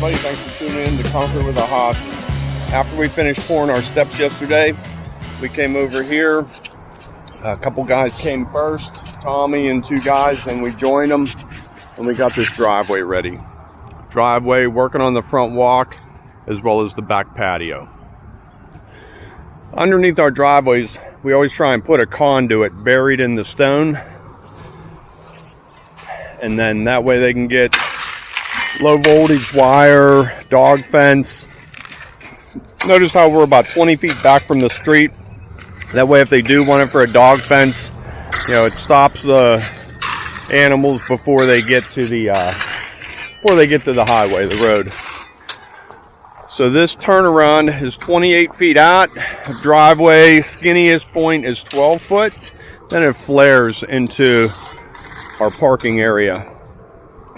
everybody. Thanks for tuning in to Conquer with a Hobby. After we finished pouring our steps yesterday, we came over here. A couple guys came first, Tommy and two guys, and we joined them, and we got this driveway ready. Driveway, working on the front walk as well as the back patio. Underneath our driveways, we always try and put a conduit buried in the stone, and then that way they can get low voltage wire, dog fence. Notice how we're about 20 feet back from the street. That way if they do want it for a dog fence, you know, it stops the animals before they get to the highway, the road. So this turnaround is 28 feet out. The driveway skinniest point is 12 foot. Then it flares into our parking area.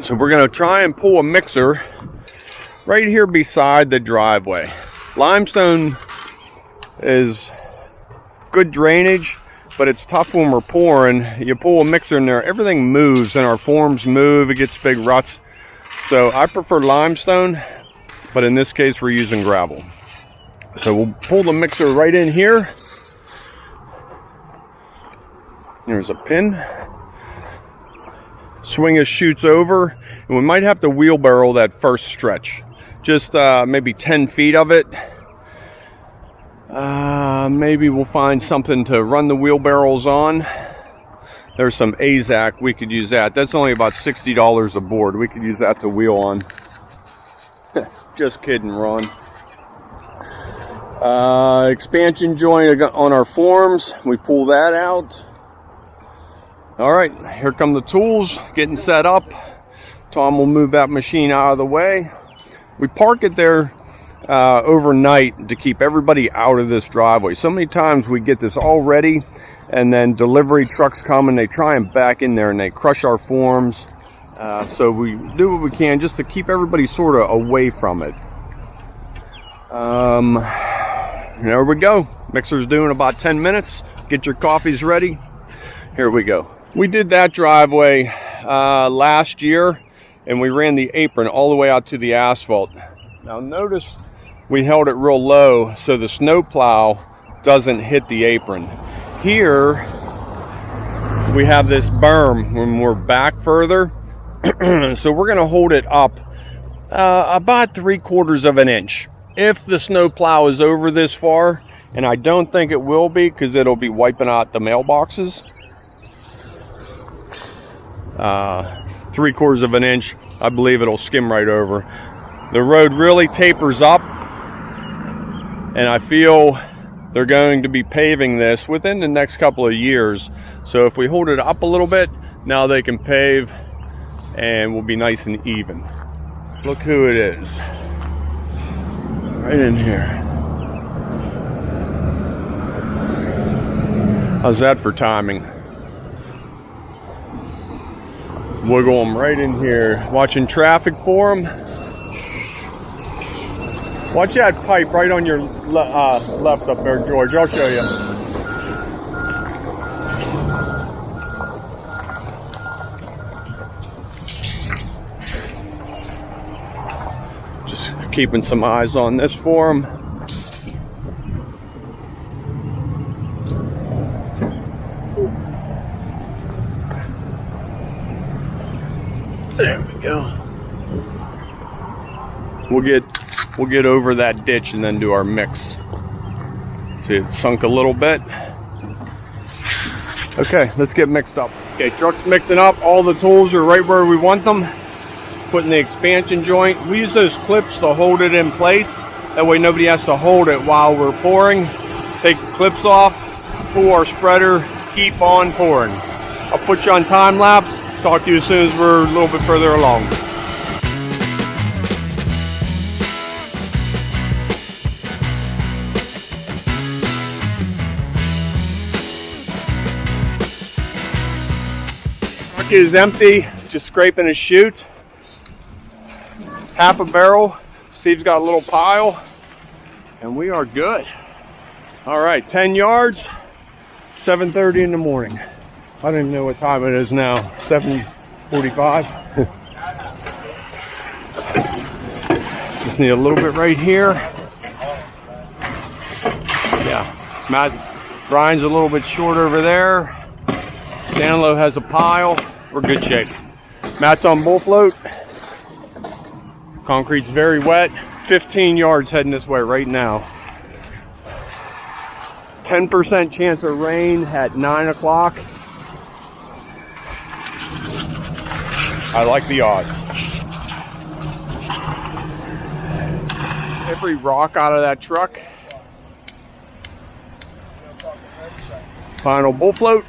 So we're going to try and pull a mixer right here beside the driveway. Limestone is good drainage, but it's tough when we're pouring. You pull a mixer in there, everything moves and our forms move, it gets big ruts. So I prefer limestone, but in this case we're using gravel. So we'll pull the mixer right in here. There's a pin. Swing us shoots over, and we might have to wheelbarrow that first stretch. Just maybe 10 feet of it. Maybe we'll find something to run the wheelbarrows on. There's some AZAC, we could use that. That's only about $60 a board. We could use that to wheel on. Just kidding, Ron. Expansion joint on our forms. We pull that out. All right, here come the tools, getting set up. Tom will move that machine out of the way. We park it there overnight to keep everybody out of this driveway. So many times we get this all ready, and then delivery trucks come and they try and back in there and they crush our forms. So we do what we can just to keep everybody sort of away from it. There we go. Mixer's doing about 10 minutes. Get your coffees ready. Here we go. We did that driveway last year, and we ran the apron all the way out to the asphalt. Now notice we held it real low so the snow plow doesn't hit the apron. Here we have this berm when we're back further, so we're going to hold it up about 3/4 of an inch. If the snow plow is over this far, and I don't think it will be because it'll be wiping out the mailboxes. 3/4 of an inch, I believe it'll skim right over. The road really tapers up, and I feel they're going to be paving this within the next couple of years. So if we hold it up a little bit, now they can pave and we'll be nice and even. Look who it is. Right in here. How's that for timing? Wiggle them right in here. Watching traffic for them. Watch that pipe right on your left up there, George. I'll show you. Just keeping some eyes on this for them. There we go. We'll get over that ditch and then do our mix. See, it sunk a little bit. Okay, let's get mixed up. Okay, truck's mixing up. All the tools are right where we want them. Putting the expansion joint. We use those clips to hold it in place. That way nobody has to hold it while we're pouring. Take the clips off, pull our spreader, keep on pouring. I'll put you on time lapse. Talk to you as soon as we're a little bit further along. Truck is empty, just scraping a chute. Half a barrel. Steve's got a little pile, and we are good. All right, 10 yards, 7:30 in the morning. I don't even know what time it is now, 7:45. need a little bit right here. Yeah, Brian's a little bit short over there. Danilo has a pile. We're good shape. Matt's on bull float. Concrete's very wet. 15 yards heading this way right now. 10% chance of rain at 9 o'clock. I like the odds. Every rock out of that truck. Final bull float.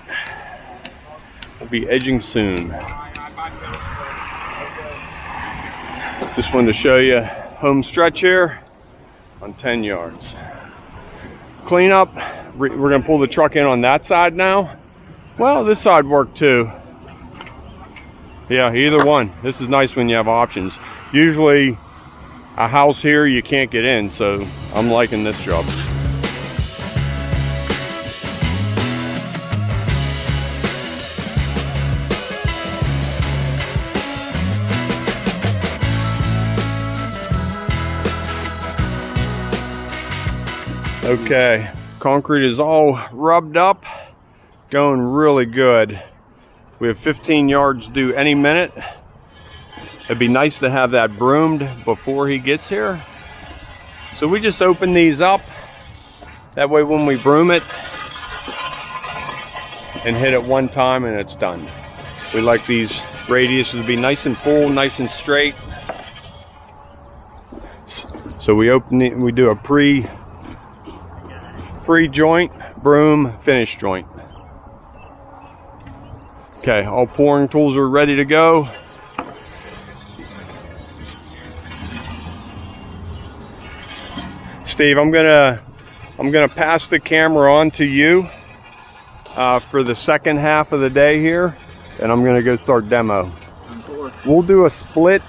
We'll be edging soon. Just wanted to show you home stretch here on 10 yards. Clean up. We're going to pull the truck in on that side now. Well, this side worked too. Yeah, either one. This is nice when you have options. Usually a house here you can't get in, so I'm liking this job. Okay, concrete is all rubbed up, going really good. We have 15 yards due any minute. It'd be nice to have that broomed before he gets here. So we just open these up. That way when we broom it and hit it one time and it's done. We like these radiuses to be nice and full, nice and straight. So we open it, we do a pre-joint, broom, finish joint. Okay, all pouring tools are ready to go. Steve, I'm gonna pass the camera on to you for the second half of the day here, and I'm gonna go start demo. We'll do a split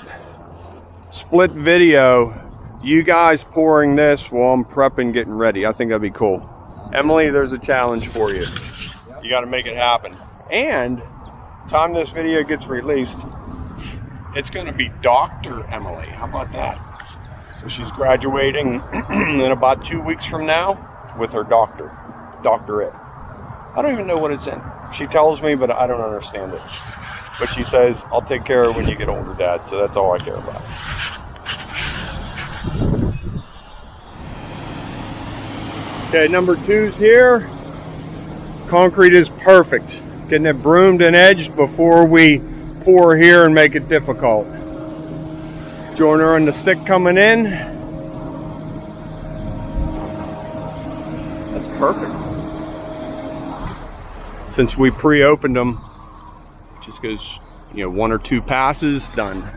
video. You guys pouring this while I'm prepping, getting ready. I think that'd be cool. Emily, there's a challenge for you. You got to make it happen. And time this video gets released, it's going to be Dr. Emily. How about that? So she's graduating in about 2 weeks from now with her doctorate. I don't even know what it's in. She tells me, but I don't understand it. But she says, I'll take care of it when you get older, Dad. So that's all I care about. Okay, number 2's here. Concrete is perfect. Getting it broomed and edged before we pour here and make it difficult. Joiner on the stick coming in. That's perfect. Since we pre-opened them, it just goes, 1 or 2 passes, done.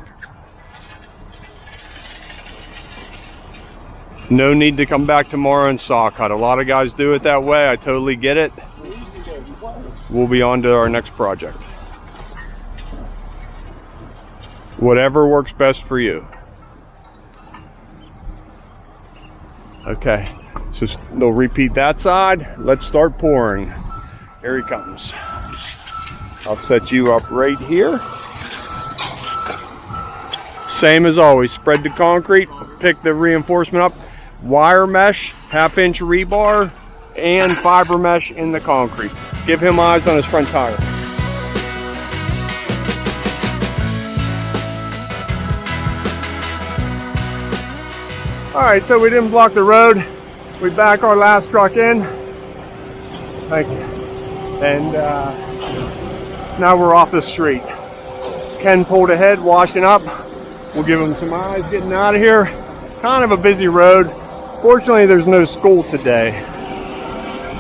No need to come back tomorrow and saw cut. A lot of guys do it that way. I totally get it. We'll be on to our next project. Whatever works best for you. Okay, so they'll repeat that side. Let's start pouring. Here he comes. I'll set you up right here. Same as always, spread the concrete, pick the reinforcement up. Wire mesh, 1/2-inch rebar, and fiber mesh in the concrete. Give him eyes on his front tire. All right, so we didn't block the road. We back our last truck in. Thank you. And now we're off the street. Ken pulled ahead, washing up. We'll give him some eyes getting out of here. Kind of a busy road. Fortunately, there's no school today.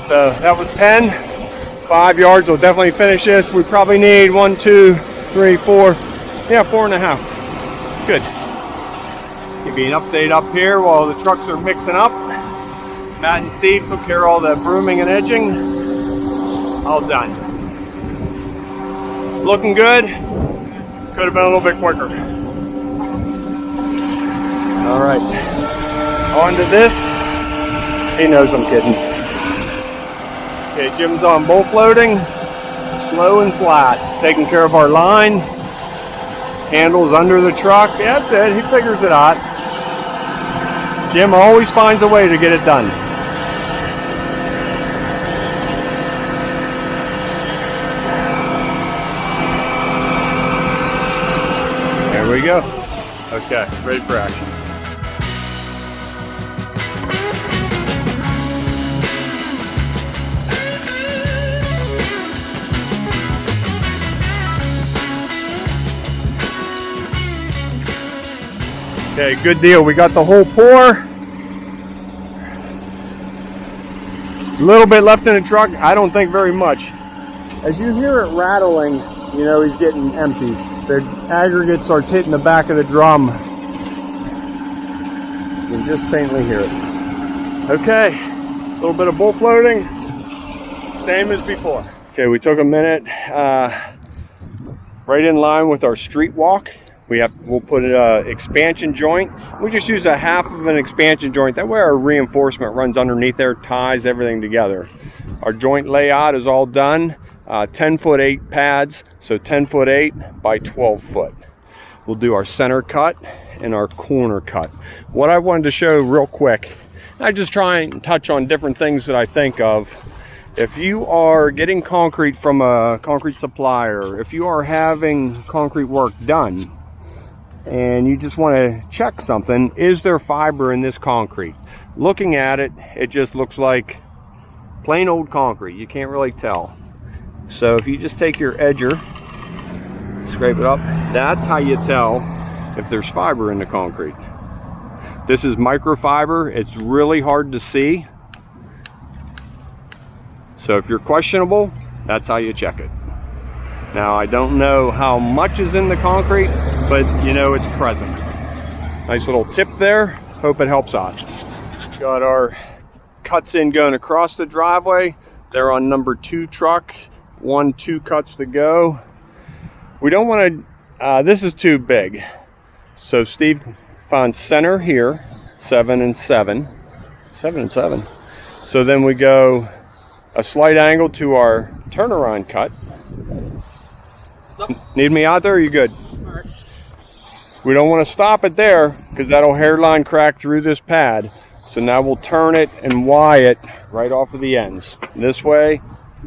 So that was 10. 5 yards will definitely finish this. We probably need 1, 2, 3, 4. Yeah, 4.5. Good. Give you an update up here while the trucks are mixing up. Matt and Steve took care of all the brooming and edging. All done. Looking good. Could have been a little bit quicker. All right. On to this. He knows I'm kidding. Okay, Jim's on bull floating. Slow and flat. Taking care of our line. Handles under the truck. Yeah, that's it. He figures it out. Jim always finds a way to get it done. There we go. Okay, ready for action. Okay, good deal. We got the whole pour. A little bit left in the truck. I don't think very much. As you hear it rattling, you know he's getting empty. The aggregate starts hitting the back of the drum. You can just faintly hear it. Okay, a little bit of bull floating. Same as before. Okay, we took a minute, right in line with our street walk. We'll put an expansion joint. We just use a half of an expansion joint. That way our reinforcement runs underneath there, ties everything together. Our joint layout is all done. 10-foot 8 pads, so 10-foot 8 by 12 foot. We'll do our center cut and our corner cut. What I wanted to show real quick, I just try and touch on different things that I think of. If you are getting concrete from a concrete supplier, if you are having concrete work done, and you just want to check something, is there fiber in this concrete? Looking at it, it just looks like plain old concrete. You can't really tell. So if you just take your edger, scrape it up, that's how you tell if there's fiber in the concrete. This is microfiber. It's really hard to see. So if you're questionable, that's how you check it. Now, I don't know how much is in the concrete, but you know it's present. Nice little tip there. Hope it helps out. Got our cuts in going across the driveway. They're on number 2 truck. 2 cuts to go. We don't want to, this is too big. So Steve found center here, 7 and 7. 7 and 7. So then we go a slight angle to our turnaround cut. Need me out there, or are you good? Right. We don't want to stop it there because that'll hairline crack through this pad. So now we'll turn it and Y it right off of the ends. This way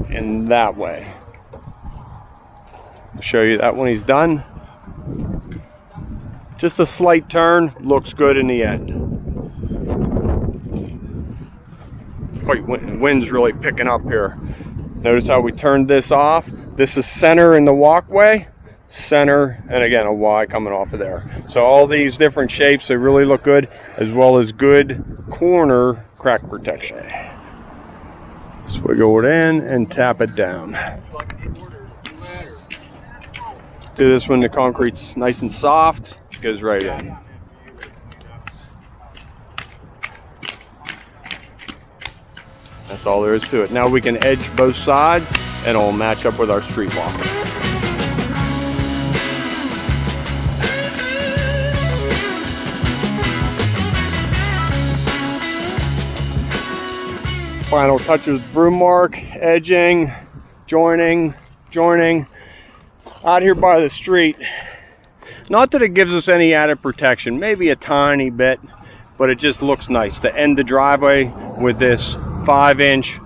and that way. I'll show you that when he's done. Just a slight turn, looks good in the end. Quite, wind's really picking up here. Notice how we turned this off. This is center in the walkway, center, and again a Y coming off of there. So all these different shapes, they really look good, as well as good corner crack protection. Swiggle it in and tap it down. Do this when the concrete's nice and soft, it goes right in. That's all there is to it. Now we can edge both sides and it'll match up with our street walk. Final touches: broom mark, edging, joining. Out here by the street, not that it gives us any added protection, maybe a tiny bit, but it just looks nice to end the driveway with this 5-inch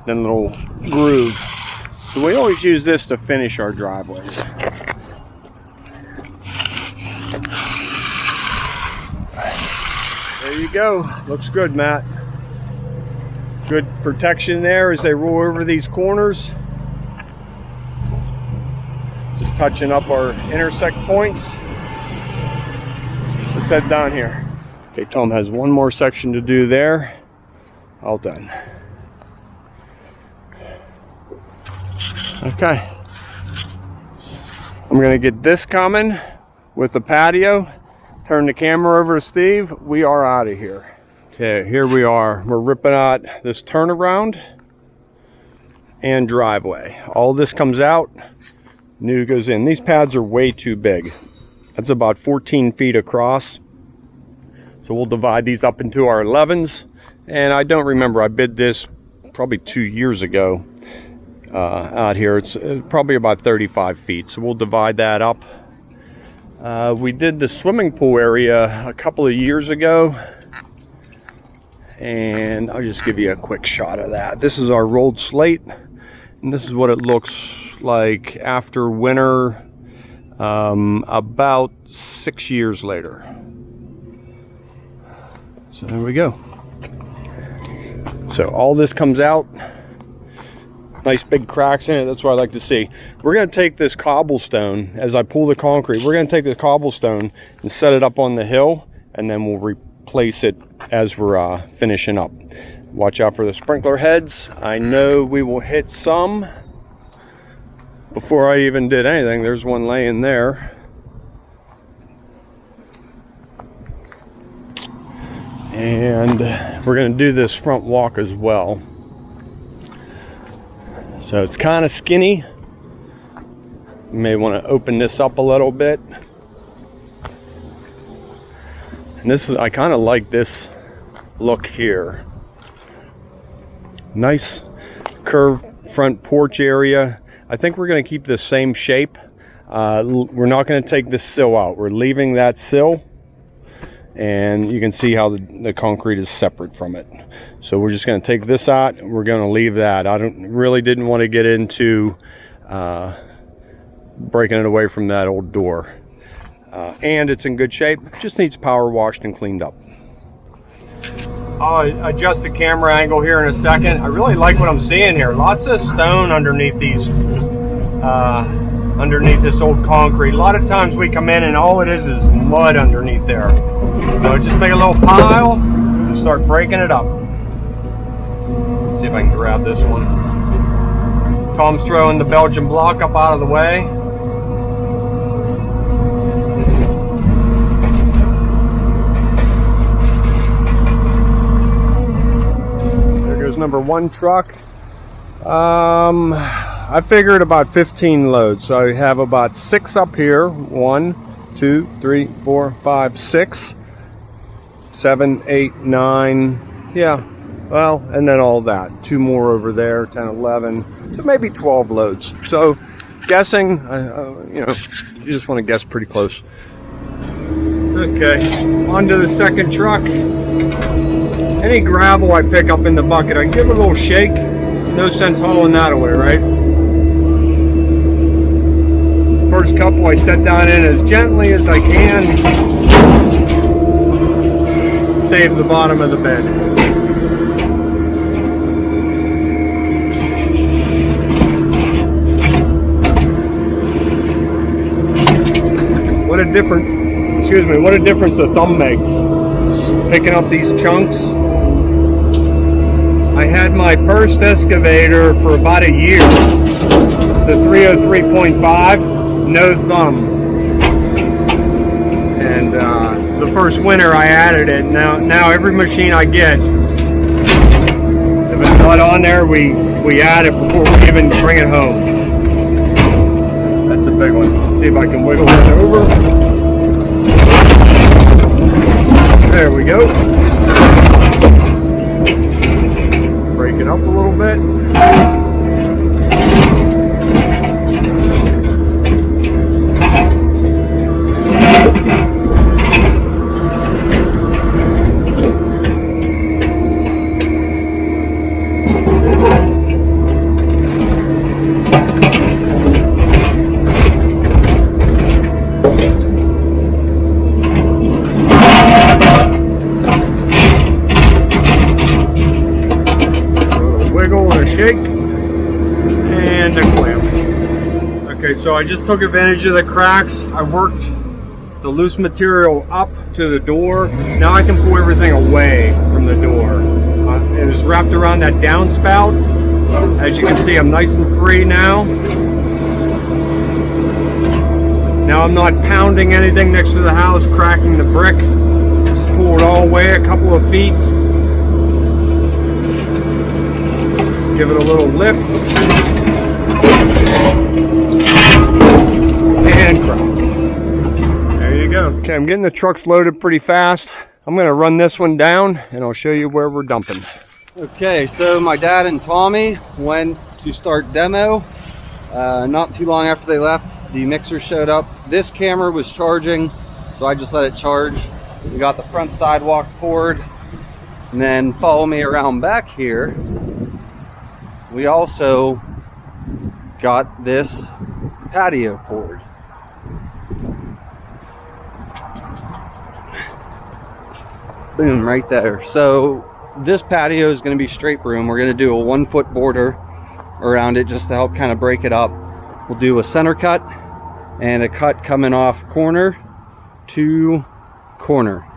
then little groove. So we always use this to finish our driveways. There you go. Looks good, Matt. Good protection there as they roll over these corners. Just touching up our intersect points. Let's head down here. Okay, Tom has one more section to do there. All done. Okay. I'm gonna get this coming with the patio. Turn the camera over to Steve. We are out of here. Okay, here we are. We're ripping out this turnaround and driveway. All this comes out, new goes in. These pads are way too big. That's about 14 feet across. So we'll divide these up into our 11s. And I don't remember, I bid this probably 2 years ago out here. It's probably about 35 feet. So we'll divide that up. We did the swimming pool area a couple of years ago. And I'll just give you a quick shot of that. This is our rolled slate, and this is what it looks like after winter, about 6 years later. So there we go. So all this comes out, nice big cracks in it. That's what I like to see. We're going to take this cobblestone, as I pull the concrete, we're going to take this cobblestone and set it up on the hill, and then we'll replace it as we're finishing up. Watch out for the sprinkler heads. I know we will hit some. Before I even did anything, there's one laying there. And we're going to do this front walk as well. So it's kind of skinny. You may want to open this up a little bit. And this is, I kind of like this look here. Nice curved front porch area. I think we're going to keep the same shape. We're not going to take this sill out. We're leaving that sill, and you can see how the concrete is separate from it. So we're just going to take this out, and we're going to leave that. I didn't want to get into breaking it away from that old door. And it's in good shape. Just needs power washed and cleaned up. I'll adjust the camera angle here in a second. I really like what I'm seeing here. Lots of stone underneath these, underneath this old concrete. A lot of times we come in and all it is mud underneath there. So just make a little pile and start breaking it up. Let's see if I can grab this one. Tom's throwing the Belgian block up out of the way. Number one truck. I figured about 15 loads, so I have about 6 up here. 1, 2, 3, 4, 5, 6, 7, 8, 9. Yeah, well, and then all that. 2 more over there, 10, 11. So maybe 12 loads. So guessing, you know, you just want to guess pretty close. Okay, on to the second truck. Any gravel I pick up in the bucket, I give it a little shake. No sense hauling that away, right? First couple I set down in as gently as I can. Save the bottom of the bed. What a difference, excuse me, what a difference the thumb makes. Picking up these chunks. I had my first excavator for about a year, the 303.5, no thumb. And the first winter I added it. Now every machine I get, if it's not on there, we add it before we even bring it home. That's a big one. Let's see if I can wiggle it over. There we go. Break it up a little bit. And a clamp. Okay, so I just took advantage of the cracks. I worked the loose material up to the door. Now I can pull everything away from the door. It was wrapped around that downspout. As you can see, I'm nice and free now. Now I'm not pounding anything next to the house, cracking the brick. Just pull it all away a couple of feet. Give it a little lift. And crack. There you go. Okay, I'm getting the trucks loaded pretty fast. I'm going to run this one down and I'll show you where we're dumping. Okay, so my dad and Tommy went to start demo. Not too long after they left, the mixer showed up. This camera was charging, so I just let it charge. We got the front sidewalk poured. And then follow me around back here. We also got this patio poured. Boom, right there. So this patio is going to be straight broom. We're going to do a 1 foot border around it just to help kind of break it up. We'll do a center cut and a cut coming off corner to corner.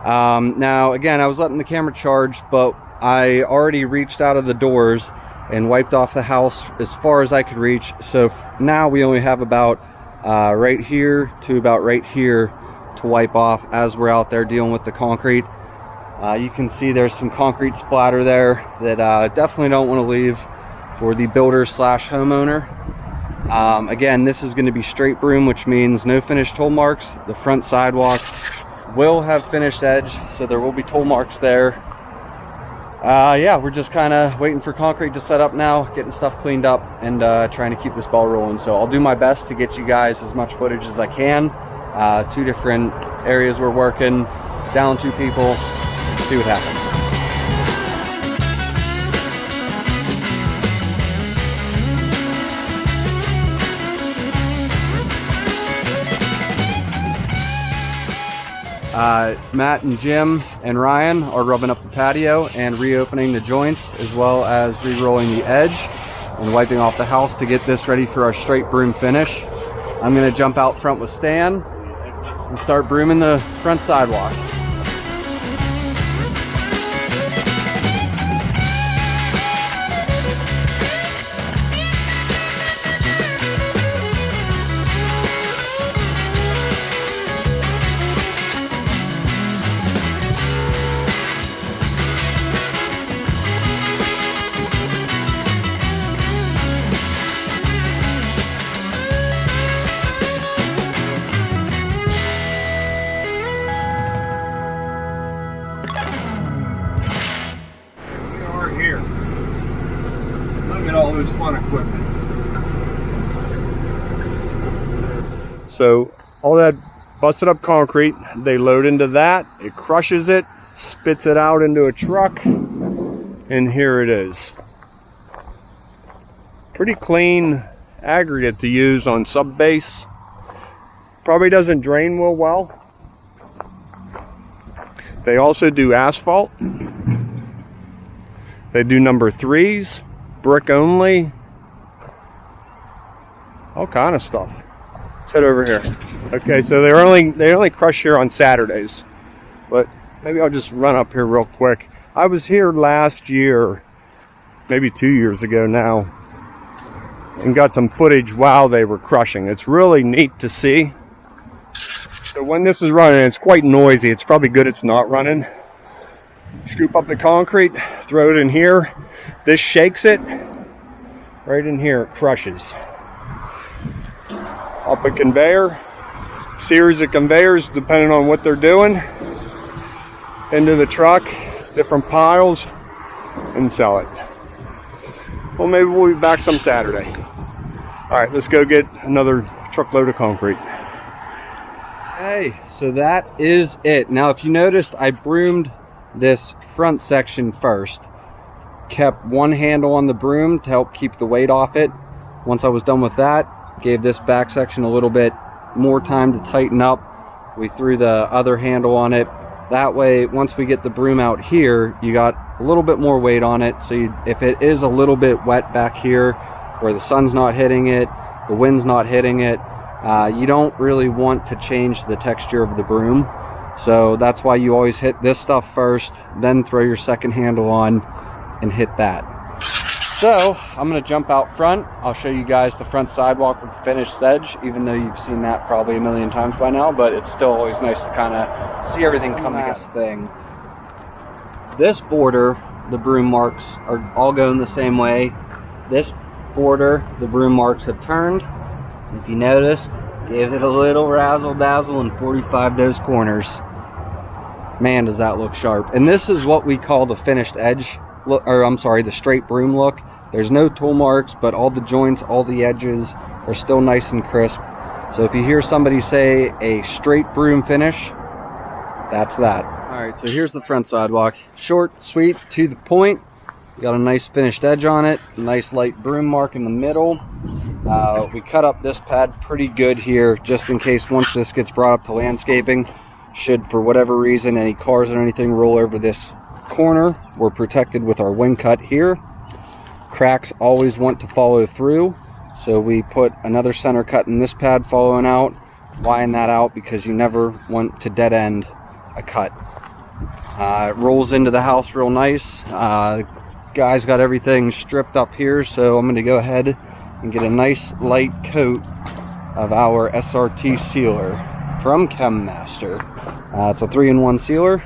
Now again, I was letting the camera charge, but I already reached out of the doors and wiped off the house as far as I could reach. So now we only have about right here to about right here to wipe off as we're out there dealing with the concrete. You can see there's some concrete splatter there that definitely don't want to leave for the builder slash homeowner. Again, this is going to be straight broom, which means no finished tool marks. The front sidewalk will have finished edge, so there will be tool marks there. Yeah, we're just kind of waiting for concrete to set up now, getting stuff cleaned up, and trying to keep this ball rolling. So I'll do my best to get you guys as much footage as I can. 2 different areas we're working, down 2 people. Let's see what happens. Matt and Jim and Ryan are rubbing up the patio and reopening the joints, as well as re-rolling the edge and wiping off the house to get this ready for our straight broom finish. I'm going to jump out front with Stan and start brooming the front sidewalk. All this fun equipment. So all that busted up concrete, they load into that, it crushes it, spits it out into a truck, and here it is. Pretty clean aggregate to use on sub base. Probably doesn't drain real well. They also do asphalt. They do number 3s. Brick only, all kind of stuff. Let's head over here. Okay, so they only crush here on Saturdays, but maybe I'll just run up here real quick. I was here last year, maybe 2 years ago now, and got some footage while they were crushing. It's really neat to see. So when this is running, it's quite noisy. It's probably good it's not running. Scoop up the concrete, throw it in here. This shakes it. Right in here, it crushes. Up a conveyor, series of conveyors depending on what they're doing. Into the truck, different piles, and sell it. Well, maybe we'll be back some Saturday. All right, let's go get another truckload of concrete. Okay, so that is it. Now, if you noticed, I broomed this front section first. Kept one handle on the broom to help keep the weight off it. Once I was done with that, gave this back section a little bit more time to tighten up. We threw the other handle on it. That way, once we get the broom out here, you got a little bit more weight on it. So if it is a little bit wet back here, where the sun's not hitting it, the wind's not hitting it, you don't really want to change the texture of the broom. So that's why you always hit this stuff first, then throw your second handle on and hit that. So I'm going to jump out front. I'll show you guys the front sidewalk with the finished edge, even though you've seen that probably a million times by now, but it's still always nice to kind of see everything come together. This border, the broom marks are all going the same way. This border, the broom marks have turned. If you noticed, give it a little razzle dazzle and 45 those corners. Man, does that look sharp. And this is what we call the finished edge look, or I'm sorry, the straight broom look. There's no tool marks, but all the joints, all the edges are still nice and crisp. So if you hear somebody say a straight broom finish, that's that. Alright, so here's the front sidewalk. Short, sweet, to the point. Got a nice finished edge on it. Nice light broom mark in the middle. We cut up this pad pretty good here, just in case once this gets brought up to landscaping, should for whatever reason any cars or anything roll over this corner, we're protected with our wing cut here. Cracks always want to follow through, so we put another center cut in this pad following out. Widen that out because you never want to dead end a cut. It rolls into the house real nice. Guys got everything stripped up here, so I'm going to go ahead and get a nice light coat of our SRT sealer from ChemMaster. It's a 3-in-1 sealer.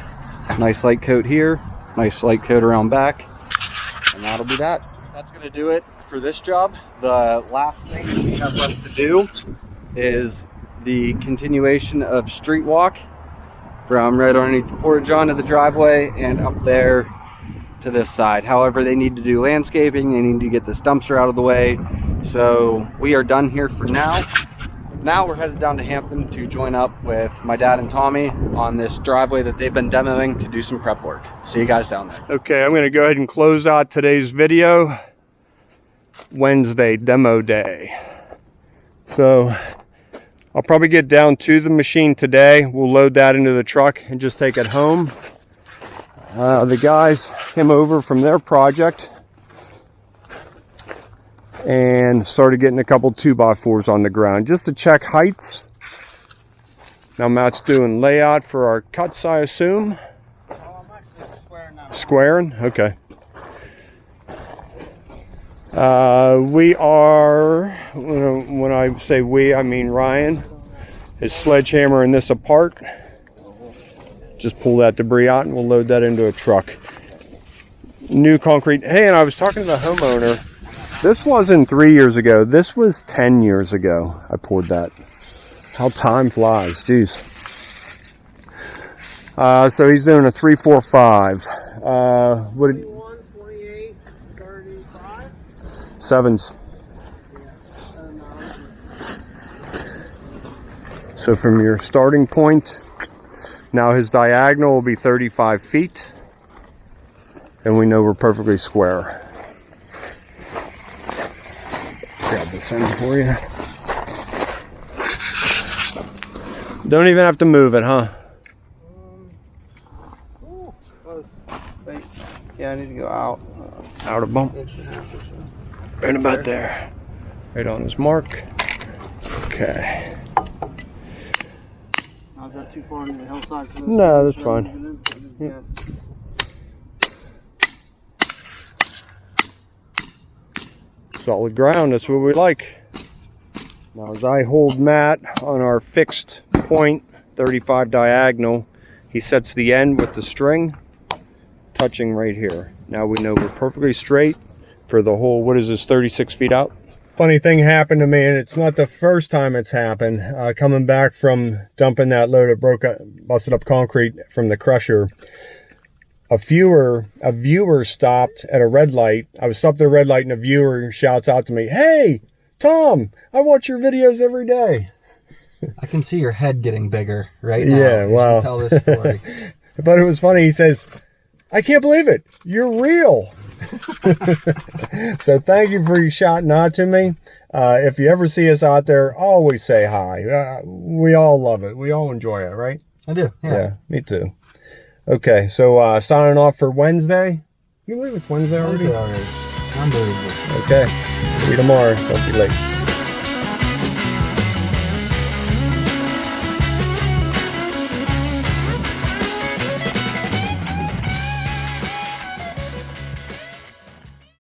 Nice light coat here, nice light coat around back, and that'll be that. That's going to do it for this job. The last thing we have left to do is the continuation of street walk from right underneath the porta john to the driveway and up there to this side. However, they need to do landscaping, they need to get this dumpster out of the way, so we are done here for now. Now we're headed down to Hampton to join up with my dad and Tommy on this driveway that they've been demoing to do some prep work. See you guys down there. Okay, I'm going to go ahead and close out today's video. Wednesday, demo day. So I'll probably get down to the machine today. We'll load that into the truck and just take it home. The guys came over from their project and started getting a couple 2x4s on the ground just to check heights. Now Matt's doing layout for our cuts, I assume. Oh, I'm actually squaring now. Squaring? Okay. We are, when I say we, I mean Ryan, is sledgehammering this apart. Just pull that debris out and we'll load that into a truck. New concrete. Hey, and I was talking to the homeowner. This wasn't 3 years ago. This was 10 years ago I poured that. How time flies. Jeez. So he's doing a 345. What did, 21, 28, 35? sevens. So from your starting point, now his diagonal will be 35 feet. And we know we're perfectly square. Grab this end for you. Don't even have to move it, huh? Wait. Yeah, I need to go out. Out a bump. Right about there. Right on his mark. Okay. Is that too far into the hillside? No, that's fine. Yeah. Solid ground, that's what we like. Now as I hold Matt on our fixed point, 35 diagonal, he sets the end with the string touching right here. Now we know we're perfectly straight for the whole, what is this, 36 feet out? Funny thing happened to me, and it's not the first time it's happened. Coming back from dumping that load of busted up concrete from the crusher, a viewer stopped at a red light. I was stopped at a red light and a viewer shouts out to me, "Hey, Tom, I watch your videos every day." I can see your head getting bigger right now. Yeah, wow. Tell this story. But it was funny. He says, "I can't believe it. You're real." So thank you for shouting out to me. If you ever see us out there, always say hi. We all love it. We all enjoy it, right? I do. Yeah, me too. Okay, so signing off for Wednesday. Can you believe it's Wednesday already? Unbelievable. Okay, see you tomorrow. Don't be late.